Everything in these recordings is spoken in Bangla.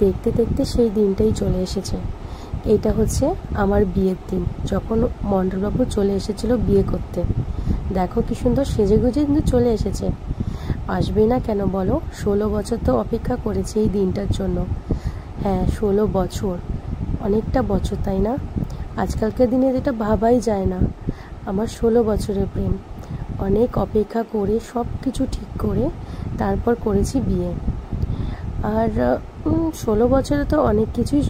দেখতে দেখতে সেই দিনটাই চলে এসেছে। এইটা হচ্ছে আমার বিয়ের দিন, যখন মণ্ডলবাবু চলে এসেছিল বিয়ে করতে। দেখো কি সুন্দর সেজেগুজে কিন্তু চলে এসেছে। আসবে না কেন বলো? 16 বছর তো অপেক্ষা করেছে এই দিনটার জন্য। হ্যাঁ, 16 বছর, অনেকটা বছর, তাই না? আজকালকার দিনে এটা ভাবাই যায় না। আমার 16 বছরের প্রেম, অনেক অপেক্ষা করে সব কিছু ঠিক করে তারপর করেছি বিয়ে। আর 16 বছরে তো অনেক কিছুই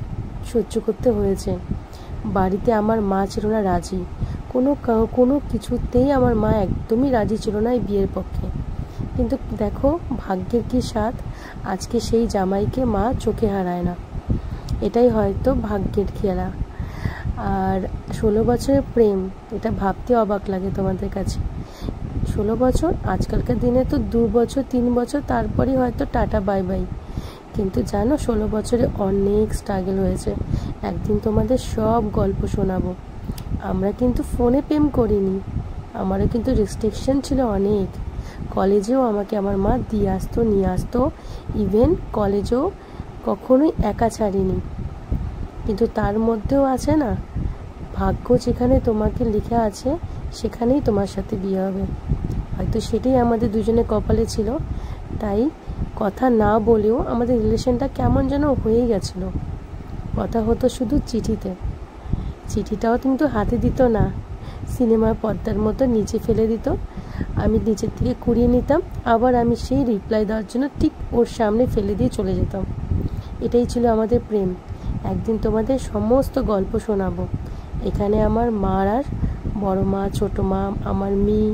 সহ্য করতে হয়েছে। বাড়িতে আমার মা ছিল না রাজি, কোনো কিছুতেই আমার মা একদমই রাজি ছিল না এই বিয়ের পক্ষে। কিন্তু দেখো ভাগ্যের কি স্বাদ, আজকে সেই জামাইকে মা চোখে হারায় না। এটাই হয়তো ভাগ্যের খেলা। আর 16 বছরের প্রেম, এটা ভাবতে অবাক লাগে তোমাদের কাছে। 16 বছর, আজকালকার দিনে তো 2 বছর 3 বছর তারপরেই হয়তো টাটা বাই বাই। কিন্তু জানো 16 বছরে অনেক স্ট্রাগল হয়েছে। একদিন তোমাদের সব গল্প শোনাবো। আমরা কিন্তু ফোনে প্রেম করিনি, আমারও কিন্তু রেস্ট্রিকশন ছিল অনেক। কলেজেও আমাকে আমার মা দিয়ে আসতো, নিয়ে আসতো, ইভেন কলেজেও কখনোই একা ছাড়িনি। কিন্তু তার মধ্যেও আছে না, ভাগ্য যেখানে তোমাকে লেখা আছে সেখানেই তোমার সাথে বিয়ে হবে। হয়তো সেটাই আমাদের দুজনের কপালে ছিল, তাই কথা না বলেও আমাদের রিলেশনটা কেমন যেন হয়েই গেছিল। কথা হতো শুধু চিঠিতে, চিঠিটাও কিন্তু হাতে দিত না, সিনেমার পর্দার মতো নিচে ফেলে দিত। আমি নিচের থেকে কুড়িয়ে নিতাম, আবার আমি সেই রিপ্লাই দেওয়ার জন্য ঠিক ওর সামনে ফেলে দিয়ে চলে যেতাম। এটাই ছিল আমাদের প্রেম। একদিন তোমাদের সমস্ত গল্প শোনাবো। এখানে আমার মা আর বড় মা, ছোট মা, আমার মেয়ে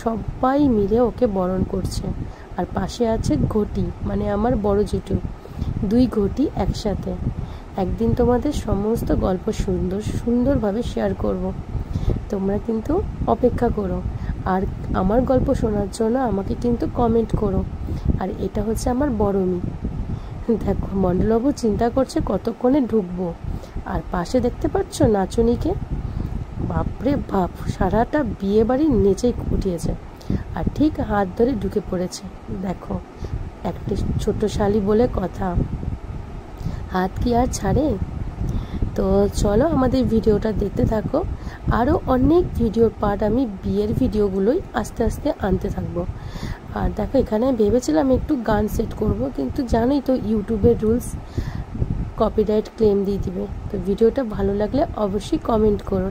সবাই মিলে ওকে বরণ করছে। আর পাশে আছে ঘটি, মানে আমার বড় জেঠু, 2 ঘটি একসাথে। একদিন তোমাদের সমস্ত গল্প সুন্দরভাবে শেয়ার করব। তোমরা কিন্তু অপেক্ষা করো, আর আমার গল্প শোনার জন্য আমাকে কিন্তু কমেন্ট করো। আর এটা হচ্ছে আমার বড় মেয়ে। দেখো মণ্ডলবাবু চিন্তা করছে কতক্ষণে ঢুকবো। আর পাশে দেখতে পাচ্ছ নাচুনিকে, বাপরে বাপ, সারাটা বিয়ে বাড়ি নেচেই উঠিয়েছে। আর ঠিক হাত ধরে ঢুকে পড়েছে। দেখো, একটা ছোট শালি বলে কথা, হাত কি আর ছাড়ে? তো চলো আমাদের ভিডিওটা দেখতে থাকো। আরও অনেক ভিডিওর পার্ট আমি বিয়ের ভিডিওগুলোই আস্তে আস্তে আনতে থাকবো। আর দেখো এখানে ভেবেছিলাম একটু গান সেট করব, কিন্তু জানোই তো ইউটিউবের রুলস, কপিরাইট ক্লেম দিয়ে দিবে। তো ভিডিওটা ভালো লাগলে অবশ্যই কমেন্ট করো।